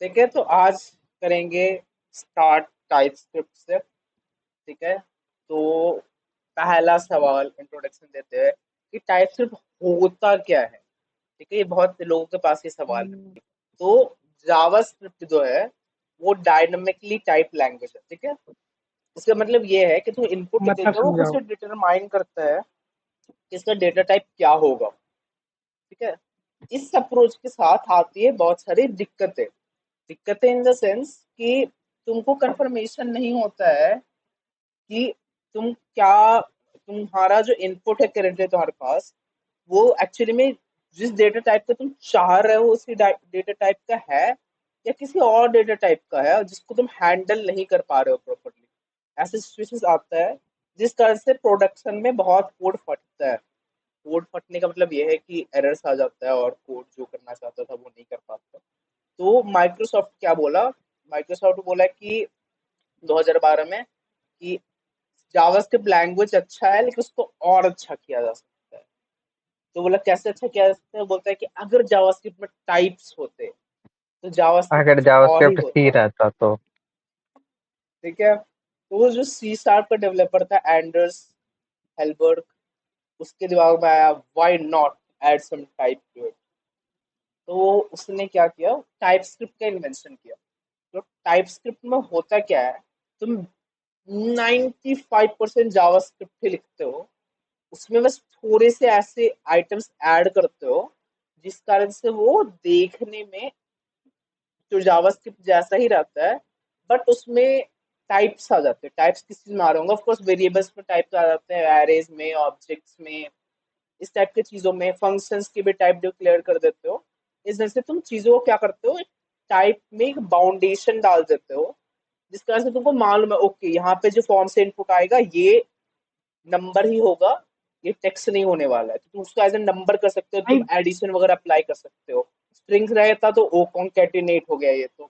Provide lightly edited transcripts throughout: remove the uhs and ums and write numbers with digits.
ठीक है, तो आज करेंगे स्टार्ट टाइप स्क्रिप्ट से। ठीक है, तो पहला सवाल इंट्रोडक्शन देते हैं कि टाइप स्क्रिप्ट होता क्या है। ठीक है, ये बहुत लोगों के पास ये सवाल है। हम्म, तो जावा स्क्रिप्ट जो है वो डायनामिकली टाइप लैंग्वेज है। ठीक है, इसका मतलब ये है कि तुम इनपुट मतलब देते हो, वो समझाओ। उसे डिटरमाइन करता है कि इसका डेटा टाइप क्या होगा। ठीक है, इस अप्रोच के साथ आती है बहुत सारी दिक्कतें। दिक्कतें इन द सेंस कि तुमको कंफर्मेशन नहीं होता है कि तुम्हारा जो इनपुट है करेंटली तुम्हारे पास, वो एक्चुअली में जिस डेटा टाइप का तुम चाह रहे हो उसी डेटा टाइप का है, या किसी और डेटा टाइप का है जिसको तुम हैंडल नहीं कर पा रहे हो प्रॉपरली। ऐसे सिचुएशंस आता है जिस कारण से प्रोडक्शन में बहुत कोड फटता है। कोड फटने का मतलब ये है कि एरर्स आ जाता है और कोड जो करना चाहता था वो नहीं कर पाता। तो माइक्रोसॉफ्ट क्या बोला, माइक्रोसॉफ्ट बोला कि 2012 में कि जावास्क्रिप्ट लैंग्वेज अच्छा है लेकिन उसको और अच्छा किया जा सकता है। तो बोला कैसे अच्छा किया जा सकता है, बोलता है कि अगर जावास्क्रिप्ट में टाइप्स होते तो जावास्क्रिप्ट अगर कुछ और ही जावास्क्रिप्ट सी होता। रहता तो। ठीक है, तो वो जो सी शार्प का डेवलपर था एंडर्स हेलबर्ग, उसके दिमाग में आया why not add some type to it. तो उसने क्या किया, टाइप स्क्रिप्ट का इन्वेंशन किया। तो टाइप स्क्रिप्ट में होता क्या है, तुम 95% जावास्क्रिप्ट ही लिखते हो, उसमें बस थोड़े से ऐसे आइटम्स ऐड करते हो जिस कारण से वो देखने में जो जावास्क्रिप्ट जैसा ही रहता है, बट उसमें टाइप्स आ जाते हैं। टाइप्स किस चीज में आ रहे होंगे, ऑफ कोर्स वेरिएबल्स में टाइप्स आ जाते हैं, एरेज में, ऑब्जेक्ट्स में, इस टाइप की चीजों में फंक्शंस की भी टाइप डिक्लेयर कर देते हो। इस वजह से तुम चीजों को क्या करते हो, टाइप में एक बाउंडेशन डाल देते हो जिस कारण से तुमको मालूम है ओके यहाँ पे जो फॉर्म से इनपुट आएगा ये नंबर ही होगा, ये टेक्स्ट नहीं होने वाला है। तो तुम उसको एज ए नंबर कर सकते हो, तुम टाइप एडिशन वगैरह अप्लाई कर सकते हो। स्ट्रिंग्स रहता तो ओ कॉन्केटिनेट हो गया, ये तो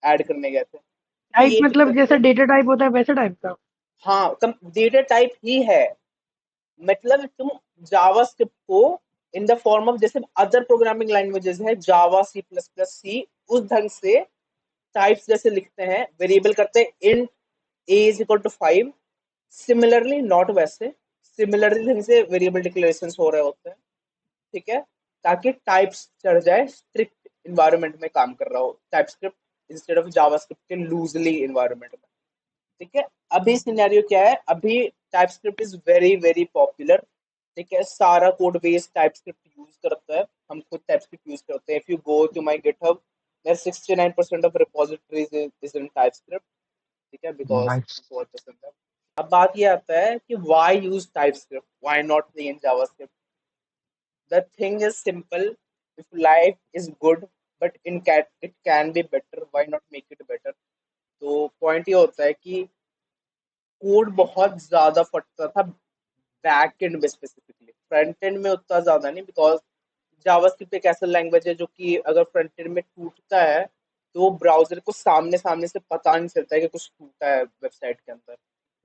ऐड करने गए थे। ठीक है, टाइप ये मतलब दिक्कत जैसा थी। डेटा टाइप होता है वैसे टाइप का। हाँ, डेटा टाइप ही है। मतलब तुम जावास्क्रिप्ट को इन द फॉर्म ऑफ जैसे अदर प्रोग्रामिंग लैंग्वेजेस है जावा सी प्लस प्लस सी, उस ढंग से टाइप्स जैसे लिखते हैं, वेरिएबल करते हैं int a is equal to 5। Similarly not वैसे, सिमिलरली ढंग से वेरिएबल डिक्लेरेशन हो रहे होते हैं। ठीक है, ताकि टाइप्स चढ़ जाए, स्ट्रिक्ट इन्वायरमेंट में काम कर रहा हो टाइपस्क्रिप्ट इंस्टेड ऑफ जावास्क्रिप्ट के लूजली इन्वायरमेंट में। ठीक है, अभी सिनेरियो क्या है, अभी TypeScript is very very popular. ठीक है, सारा कोड बेस टाइपस्क्रिप्ट यूज करता है, हम खुद टाइपस्क्रिप्ट यूज करते हैं। If you go to my GitHub, there 69% of repositories is in TypeScript. ठीक है, बिकॉज नाइस। बहुत पसंद है। अब बात ये आता है कि why use TypeScript, why not in JavaScript. the thing is simple, if life is good but it can be better, why not make it better। तो पॉइंट ये होता है कि कोड बहुत ज्यादा फटता था बैक एंड में, स्पेसिफिकली फ्रंट एंड में उतना ज्यादा नहीं, बिकॉज जावास्क्रिप्ट एक ऐसा लैंग्वेज है जो कि अगर फ्रंट एंड में टूटता है तो ब्राउजर को सामने सामने से पता नहीं चलता है कि कुछ टूटा है वेबसाइट के अंदर।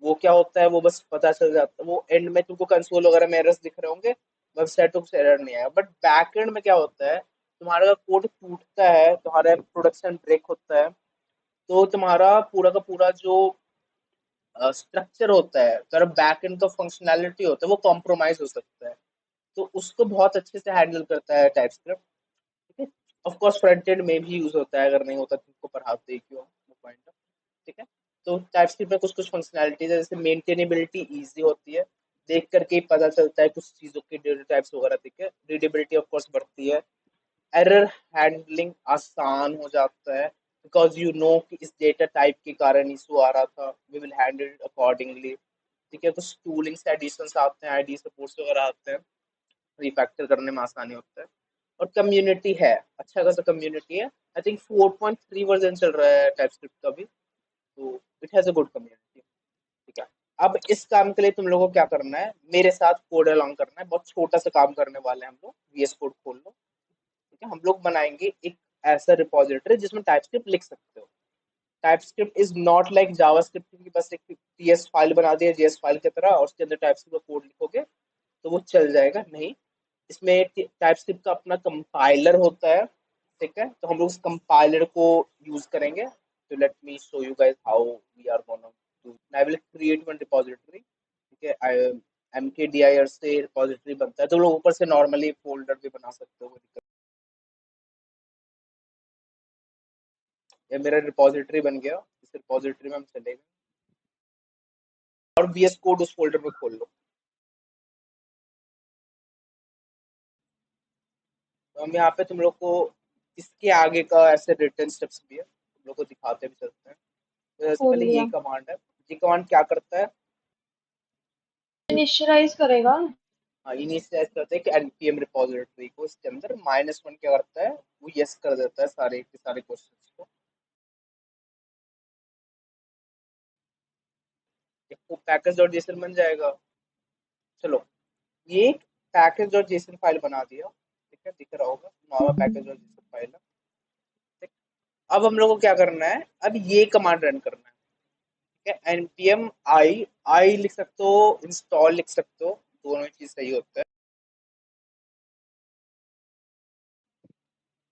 वो क्या होता है, वो बस पता चल जाता है, वो एंड में तुमको कंसोल वगैरह में एरर्स दिख रहे होंगे, वेबसाइट तो कुछ एरर नहीं आया। बट बैक एंड में क्या होता है, तुम्हारा कोड टूटता है, तुम्हारा प्रोडक्शन ब्रेक होता है, तो तुम्हारा पूरा का पूरा जो स्ट्रक्चर होता है, तुम्हारा बैक एंड का फंक्शनैलिटी होता है, वो कॉम्प्रोमाइज हो सकता है। तो उसको बहुत अच्छे से हैंडल करता है टाइपस्क्रिप्ट। ठीक है, ऑफ कोर्स फ्रंट एंड में भी यूज होता है, अगर नहीं होता तो तुमको पढ़ाते ही क्यों, वो पॉइंट है। ठीक है, तो टाइपस्क्रिप्ट में कुछ कुछ फंक्शनैलिटीज है, जैसे मेंटेनेबिलिटी इजी होती है, देख करके ही पता चलता है कुछ चीजों के डेटा टाइप्स वगैरह। ठीक है, रीडेबिलिटी ऑफ कोर्स बढ़ती है, एरर हैंडलिंग आसान हो जाता है, बिकॉज यू नो कि इस डेटा टाइप के कारण इशू आ रहा था, we will handle it accordingly. ठीक है, कुछ टूलिंग्स एडिशंस आते हैं, आईडी सपोर्ट्स वगैरह आते हैं, रिफैक्टर करने में आसानी होता है। और कम्युनिटी है, अच्छा खासा कम्युनिटी है। आई थिंक 4.3 वर्जन चल रहा है टाइपस्क्रिप्ट का भी, तो it has a good community. ठीक है, अब इस काम के लिए तुम लोगों को क्या करना है, मेरे साथ कोड अलॉन्ग करना है। बहुत छोटा सा काम करने वाले हैं हम लोग, वीएस कोड खोल लो। ठीक है, हम लोग बनाएंगे एक ऐसा रिपोजिटरी जिसमें टाइपस्क्रिप्ट लिख सकते हो। TypeScript is not like JavaScript की बस एक टीएस फाइल बना दिया जेएस फाइल की तरह और उसके अंदर टाइपस्क्रिप्ट का कोड लिखोगे तो वो चल जाएगा, नहीं। इसमें टाइपस्क्रिप्ट का अपना कंपाइलर होता है, ठीक है, तो हम लोग उस कंपाइलर को यूज करेंगे। तो let me show you guys how we are gonna do. I will create one repository. ठीक है, आई mkdir से रिपोजिटरी बनता है, तो लोग ऊपर से नॉर्मली फोल्डर भी बना सकते हो। ये मेरा रिपोजिटरी बन गया। इस रिपोजिटरी में हम चलेंगे और VS कोड उस फोल्डर में खोल लो। तो हम यहाँ पे तुम लोग को इसके आगे का ऐसे रिटर्न स्टेप्स भी है, तुम लोग को दिखाते भी चलते हैं। तो सबसे खोल पहले ये लिया। कमांड है। ये कमांड क्या करता है? इनिशियलाइज करेगा। हाँ, इनिशियलाइज करते हैं कि npm रिपोजिटरी को, इसके अंदर -1 क्या करता है, वो यस कर देता है सारे के सारे क्वेश्चंस को। एक पैकेज डॉट जेसन बन जाएगा। चलो, ये पैकेज डॉट जेसन फाइल बना दिया। ठीक है, दिख रहा होगा normal package dot JSON file है। ठीक, अब हम लोग को क्या करना है, अब ये कमांड रन करना है। ठीक है, npm आई लिख सकते हो, इंस्टॉल लिख सकते हो, दोनों चीज सही होता है।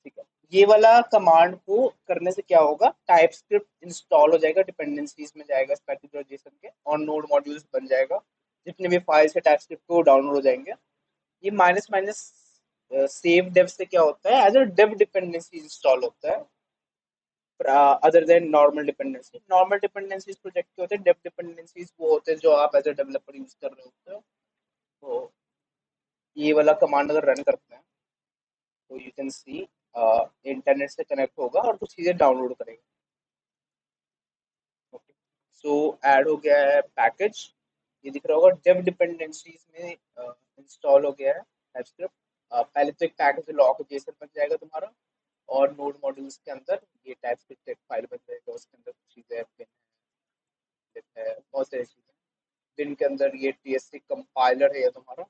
ठीक है, ये वाला कमांड को करने से क्या होगा, टाइप स्क्रिप्ट इंस्टॉल हो जाएगा, डिपेंडेंसीज में जाएगा पैकेज के, और नोड मॉड्यूल्स बन जाएगा। जितने भी फाइल्स है टाइप स्क्रिप्ट को डाउनलोड हो जाएंगे। ये माइनस माइनस सेव डेव से क्या होता है, as a dev dependency install होता है, other than normal dependency. Normal dependencies project के होते हैं, डेव डिपेंडेंसीज वो होते हैं जो आप एज अ डेवलपर यूज कर रहे होते हो। तो ये वाला कमांड अगर रन करते हैं तो यू कैन सी इंटरनेट से कनेक्ट होगा और कुछ चीज़ें डाउनलोड करेगा। ओके, सो ऐड हो गया है पैकेज। ये दिख रहा होगा डेव डिपेंडेंसीज में इंस्टॉल हो गया है टाइपस्क्रिप्ट। पहले तो एक पैकेज लॉक जेसन बन जाएगा तुम्हारा, और नोड मॉड्यूल्स के अंदर ये टाइपस्क्रिप्ट एक फाइल बन जाएगा, उसके अंदर कुछ चीज़ें है, बहुत सारी चीज़ें। बिन के अंदर ये TSC कंपाइलर है ये तुम्हारा।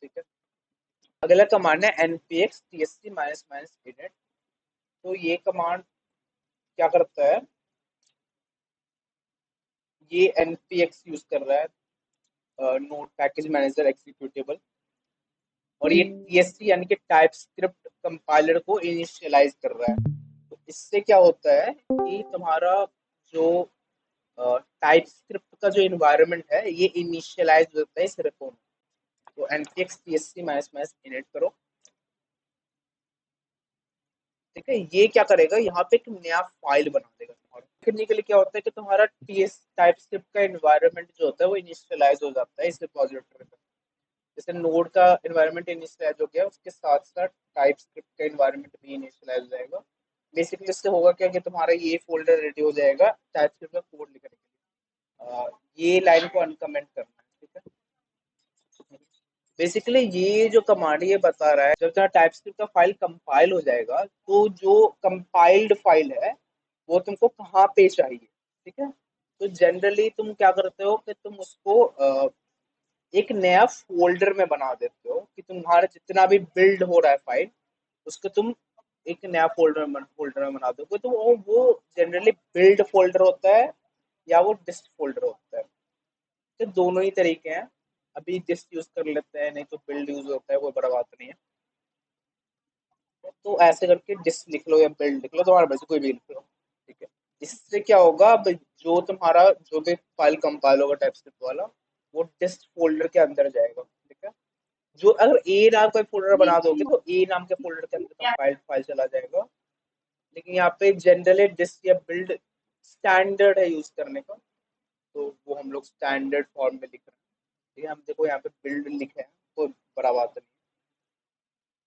ठीक है, अगला कमांड है npx tsc -init। तो ये कमांड क्या करता है, ये npx यूज कर रहा है, नोड पैकेज मैनेजर एग्जीक्यूटेबल, और ये TSC यानी कि टाइप स्क्रिप्ट कंपाइलर को इनिशियलाइज कर रहा है। तो इससे क्या होता है कि तुम्हारा जो टाइप स्क्रिप्ट का जो इन्वायरमेंट है ये इनिशियलाइज होता है इस रेपो में। तो npx tsc -init करो। ठीक है, ये क्या करेगा, यहाँ पे एक नया फाइल बना देगा तुम्हारा। करने के लिए क्या होता है कि तुम्हारा टीएस टाइप स्क्रिप्ट का इन्वायरमेंट जो होता है वो इनिशियलाइज हो जाता है इस रिपोजिटरी में। जैसे नोड का इन्वायरमेंट इनिशियलाइज हो गया, उसके साथ साथ टाइप स्क्रिप्ट का इन्वायरमेंट भी इनिशियलाइज हो जाएगा। बेसिकली इससे होगा क्या कि तुम्हारा ये फोल्डर रेडी हो जाएगा टाइप स्क्रिप्ट का कोड लिखने के लिए। ये लाइन को अनकमेंट करना है। ठीक है, बेसिकली ये जो कमांड ये बता रहा है, जब तुम्हारा टाइपस्क्रिप्ट का फाइल कंपाइल हो जाएगा तो जो कंपाइल्ड फाइल है वो तुमको कहाँ पे चाहिए। ठीक है, तो जनरली तुम क्या करते हो कि तुम उसको एक नया फोल्डर में बना देते हो, कि तुम्हारा जितना भी बिल्ड हो रहा है फाइल उसको तुम एक नया फोल्डर में बना दो। तो वो जनरली बिल्ड फोल्डर होता है या वो डिस्ट फोल्डर होता है। तो दोनों ही तरीके हैं। अभी डिस्ट यूज कर लेते हैं, नहीं तो बिल्ड यूज होता है, कोई बड़ा बात नहीं है। तो ऐसे करके डिस्ट लिख लो या बिल्ड लिख लो, तुम्हारे पास कोई भी लिख लो। ठीक है, इससे क्या होगा, अब जो तुम्हारा जो भी फाइल कंपाइल होगा टाइपस्क्रिप्ट वाला, वो डिस्ट फोल्डर के अंदर जाएगा। ठीक है, जो अगर ए नाम का फोल्डर बना दोगे तो ए नाम के फोल्डर के अंदर कंपाइल्ड फाइल चला जाएगा। लेकिन यहाँ पे जनरली डिस्ट या बिल्ड स्टैंडर्ड है यूज करने का, तो वो हम लोग स्टैंडर्ड फॉर्म में लिख रहे हैं। ठीक है, हम देखो यहाँ पे बिल्ड लिखे हैं, कोई बड़ा बात नहीं।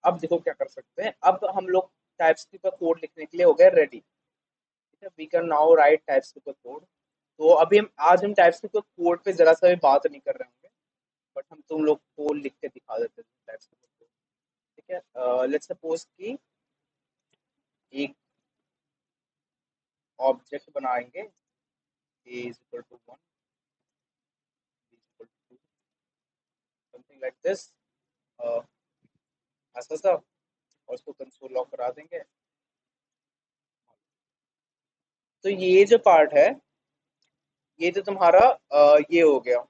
अब देखो क्या कर सकते हैं, अब हम लोग टाइपस्क्रिप्ट का कोड लिखने के लिए हो गए रेडी। ठीक है, we can now write TypeScript का कोड। तो अभी हम आज हम टाइपस्क्रिप्ट का कोड पे जरा सा भी बात नहीं कर रहे होंगे, बट हम तुम लोग को लिख के दिखा देते हैं टाइपस्क्रिप्ट का कोड। ठीक है, लेट्स सपोज कि एक ऑब्जेक्ट बनाएंगे a is equal to 1, b is equal to 2, something like this, ऐसा सा, और उसको कंसोल लॉक करा देंगे। तो ये जो पार्ट है ये तो तुम्हारा ये हो गया,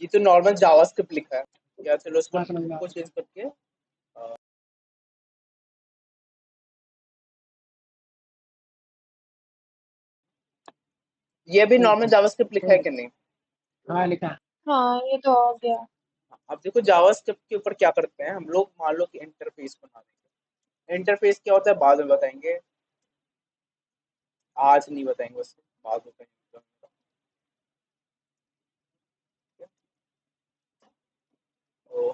ये तो नॉर्मल जावास्क्रिप्ट लिखा है। या चलो इसको चेंज करके ये भी ठीक नॉर्मल है। जावास्क्रिप्ट लिखा है तो कि नहीं? हाँ लिखा। हाँ ये तो आ गया। अब देखो जावास्क्रिप्ट के ऊपर क्या करते हैं हम लोग, मान लो कि इंटरफेस बना देंगे। इंटरफेस क्या होता है बाद में बताएंगे, आज नहीं बताएंगे, उससे बाद में बताएंगे। तो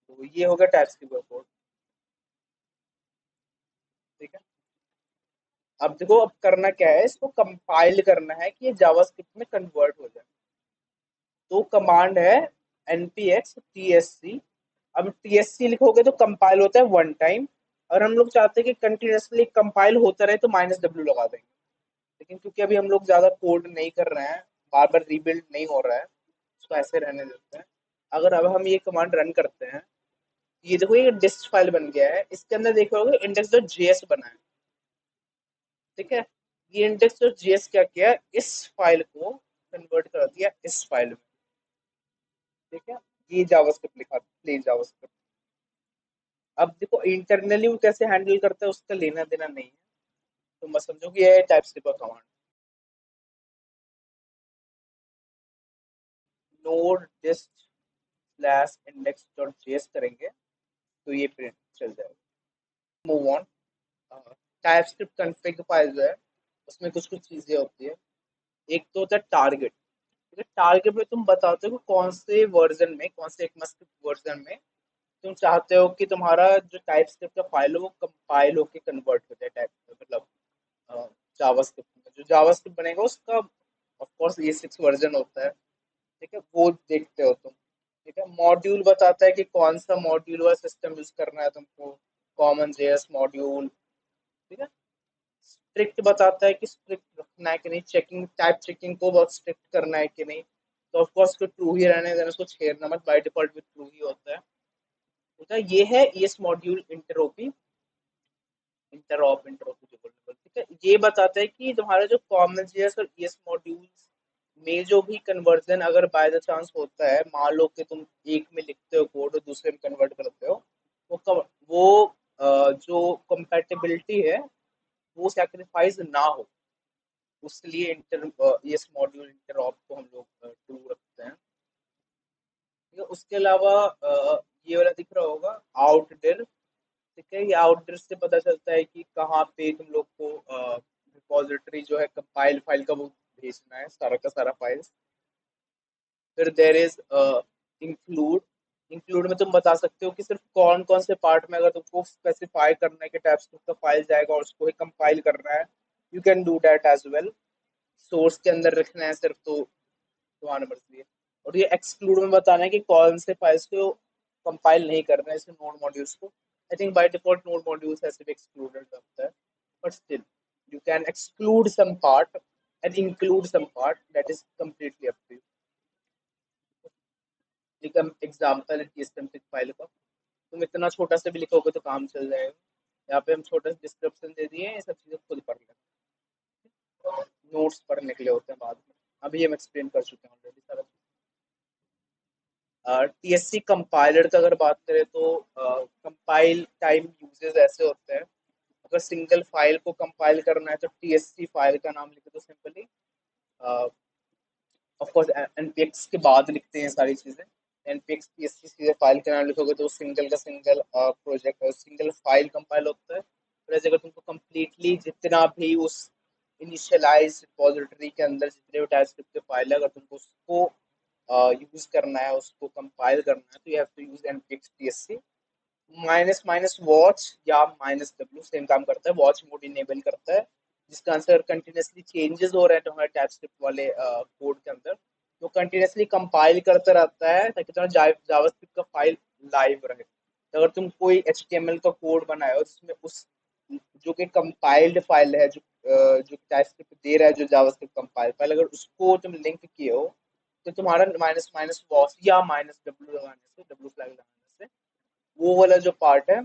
तो ये हो गया टाइपस्क्रिप्ट का कोड। ठीक है, अब देखो अब करना क्या है, इसको कंपाइल करना है कि ये जावास्क्रिप्ट में कन्वर्ट हो जाए। तो कमांड है npx tsc। अब tsc लिखोगे तो कंपाइल होता है वन टाइम, और हम लोग चाहते हैं कि कंटिन्यूसली कंपाइल होता रहे तो -w लगा देंगे। लेकिन क्योंकि अभी हम लोग ज्यादा कोड नहीं कर रहे हैं, बार बार रीबिल्ड नहीं हो रहा है, उसको ऐसे रहने देते हैं। अगर अब हम ये कमांड रन करते हैं, ये देखो ये डिस्ट फाइल बन गया है, इसके अंदर देखोगे index.js बना है। ठीक है, ये index.js क्या किया, इस फाइल को कन्वर्ट कर दिया इस फाइल में। ठीक है, ये जावास्क्रिप्ट लिखा, प्लेन जावास्क्रिप्ट। अब देखो इंटरनली वो कैसे हैंडल करता है उसका लेना देना नहीं है, तो मैं समझो कि ये टाइपस्क्रिप्ट का command. Node dist slash index dot JS करेंगे तो ये प्रिंट चल जाएगा। Move on. TypeScript config file जो है उसमें कुछ कुछ चीजें होती है। एक तो होता है टारगेट। ठीक है, टारगेट में तुम बताते हो कि कौन से वर्जन में, कौन से ECMAScript वर्जन में तुम चाहते हो कि तुम्हारा जो टाइपस्क्रिप्ट का फाइल हो वो कंपाइल होके कन्वर्ट हो जाए टाइप, मतलब जावास्क्रिप्ट में जो जावास्क्रिप्ट बनेगा उसका ऑफ कोर्स E6 वर्जन होता है। ठीक है, वो देखते हो तुम। ठीक है, मॉड्यूल बताता है कि कौन सा मॉड्यूल वाला सिस्टम यूज करना है तुमको, कॉमन जेएस मॉड्यूल। ठीक है, स्ट्रिक्ट बताता है कि स्ट्रिक्ट रखना है कि नहीं, चेकिंग टाइप चेकिंग को बहुत स्ट्रिक्ट करना है कि नहीं। तो ऑफ कोर्स को ट्रू ही रहने देना, उसको छेड़ना मत, बाय डिफॉल्ट भी ट्रू ही होता है। ठीक है, ये है ES मॉड्यूल इंटरोपी, इंटरऑप जो बोलते हैं। ठीक है, ये बताता है कि तुम्हारा जो कॉमन जेएस और ES मॉड्यूल्स में जो भी कन्वर्जन अगर बाय द चांस होता है, मान लो कि तुम एक में लिखते हो कोड और दूसरे में कन्वर्ट करते हो, वो जो कंपैटिबिलिटी है वो सैक्रिफाइस ना हो, उसके इंटर ES मॉड्यूल इंटरऑप को हम लोग ट्रू रखते हैं। ठीक है, उसके अलावा ये वाला दिख रहा होगा आउटडिर। ठीक है, ये आउटडिर से पता चलता है कि कहाँ पे तुम लोग को रिपोजिटरी जो है कंपाइल फाइल का वो भेजना है, सारा का सारा फाइल। फिर देर इज इंक्लूड। इंक्लूड में तुम बता सकते हो कि सिर्फ कौन कौन से पार्ट में, अगर तुमको स्पेसिफाई करना है कि टाइपस्क्रिप्ट का फाइल जाएगा और उसको ही कंपाइल करना है, you can do that as well. Source के अंदर रखना है सिर्फ तो तुम्हारी मर्जी है। और ये एक्सक्लूड में बताना है कि कौन से फाइल्स को कंपाइल नहीं करना है, जैसे नोड मॉड्यूल्स को। I think by default node modules ऐसे भी एक्सक्लूडेड रहता है, but still you can exclude some part and include some part, that is completely up to you. एक एग्जाम्पल है TSConfig फाइल का, तुम इतना छोटा सा भी लिखोगे तो काम चल जाएगा। यहाँ पे हम छोटा सा डिस्क्रिप्शन दे दिए, ये सब चीजें खुद पढ़ लें, नोट्स पढ़ने के लिए होते हैं बाद में। अभी हम एक्सप्लेन कर चुके हैं ऑलरेडी सारा। TSC कंपाइलर का अगर बात करें तो कंपाइल टाइम यूजेस ऐसे होते हैं। अगर सिंगल फाइल को कंपाइल करना है तो TSC फाइल का नाम लिखे तो सिंपली, ऑफ कोर्स npx के बाद लिखते हैं सारी चीजें। npx TSC सीधे फाइल का नाम लिखोगे तो सिंगल का single project single file compile होता है। वैसे अगर तुमको कम्प्लीटली जितना भी उस इनिशियलाइज रिपोजिटरी के अंदर जितने भी टाइपस्क्रिप्ट के फाइल है, अगर तुमको उसको यूज करना है, उसको कंपाइल करना है, तो you have to use npx tsc। Minus minus watch या -w सेम काम करता है, वॉच मोड इनेबल करता है, जिसका आंसर कंटिन्यूसली चेंजेस हो रहे हैं तुम्हारे टाइपस्क्रिप्ट वाले कोड के अंदर, तो कंटिन्यूसली कंपाइल करता रहता है ताकि तुम्हारा जावास्क्रिप्ट का फाइल लाइव रहे। तो अगर तुम कोई HTML का कोड बनाए हो जिसमें उस जो कि कंपाइल्ड फाइल है, जो टाइपस्क्रिप्ट दे रहा है, जो जावास्क्रिप्ट कंपाइल फाइल, अगर उसको तुम लिंक किए हो तो तुम्हारा माइनस माइनस वॉच या -w लगाने से, w फ्लैग लगाने से वो वाला जो पार्ट है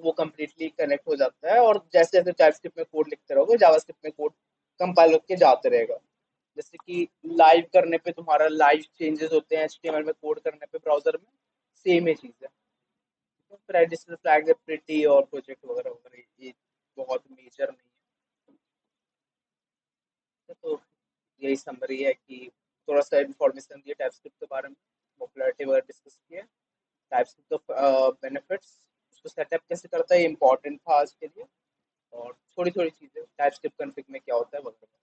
वो कम्प्लीटली कनेक्ट हो जाता है, और जैसे जैसे टाइपस्क्रिप्ट में कोड लिखते रहोगे जावास्क्रिप्ट में कोड कंपाइल होके जाते रहेगा। जैसे कि लाइव करने पे तुम्हारा लाइव चेंजेस होते हैं HTML में कोड करने पे ब्राउजर में, सेम ही चीज़ है। तो फिर एडिशनल फ्लैग है प्रिटी और प्रोजेक्ट वगैरह वगैरह, ये बहुत मेजर नहीं है। तो यही समरी है कि थोड़ा सा इन्फॉर्मेशन दिए टाइपस्क्रिप्ट के बारे में, पॉपुलैरिटी वगैरह डिस्कस किया, टाइपस्क्रिप्ट का बेनिफिट्स, उसको सेटअप कैसे करता है, इंपॉर्टेंट था आज के लिए, और थोड़ी थोड़ी चीज़ें टाइपस्क्रिप्ट कॉन्फ़िग में क्या होता है वगैरह।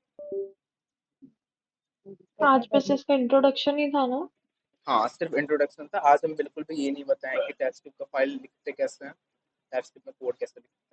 आज बस इसका इंट्रोडक्शन ही था ना। हाँ, सिर्फ इंट्रोडक्शन था। आज हम बिल्कुल भी ये नहीं बताएं कि टाइपस्क्रिप्ट का फाइल लिखते कैसे हैं, टाइपस्क्रिप्ट में कोड कैसे लिखते हैं।